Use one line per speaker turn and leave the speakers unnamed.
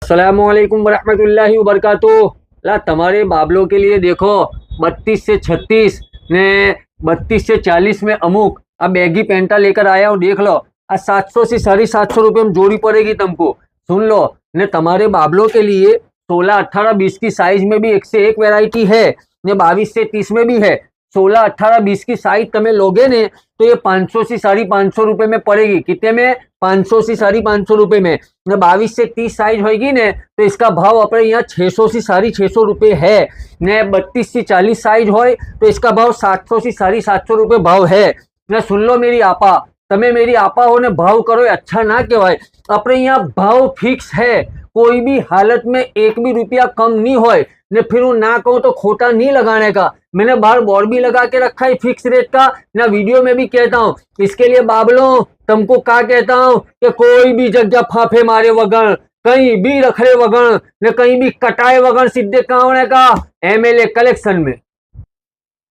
अस्सलामुअलैकुम वरहमतुल्लाहि वबरकातुह। ला तुम्हारे बाबलों के लिए देखो 32 से 36 ने 32 से 40 में अमुक अब बैगी पेंटा लेकर आया हूँ। देख लो आज 700 से 750 रुपये में जोड़ी पड़ेगी तुमको। सुन लो ने तुम्हारे बाबलों के लिए 16, 18, 20 की साइज में भी एक से एक वैरायटी है ने 22 से 30 में भी है। 16, 18, 20 की साइज तुम्हें लोगे ने तो ये 500 से 550 रुपये में पड़ेगी। कितने में? 500 से 550 रुपये में। 22 से 30 साइज होगी ने तो इसका भाव अपने यहाँ 600 से 650 रुपये है ने। 32 से 40 साइज हो तो इसका भाव 700 से 750 रुपये भाव है ने। सुन लो मेरी आपा, तमे मेरी आपा हो ने भाव करो अच्छा ना कहवाय। अपने यहाँ भाव फिक्स है, कोई भी हालत में एक भी रुपया कम नहीं हो ने। फिर वो ना कहूँ तो खोटा नहीं लगाने का। मैंने बाहर बोर्ड भी लगा के रखा है फिक्स रेट का ना, वीडियो में भी कहता हूँ। इसके लिए बाबलों तुमको क्या कहता हूँ कि कोई भी जगह फाफे मारे वगन, कहीं भी रखड़े वगन ने कहीं भी कटाए वगन सीधे कहाँ का MLA कलेक्शन में।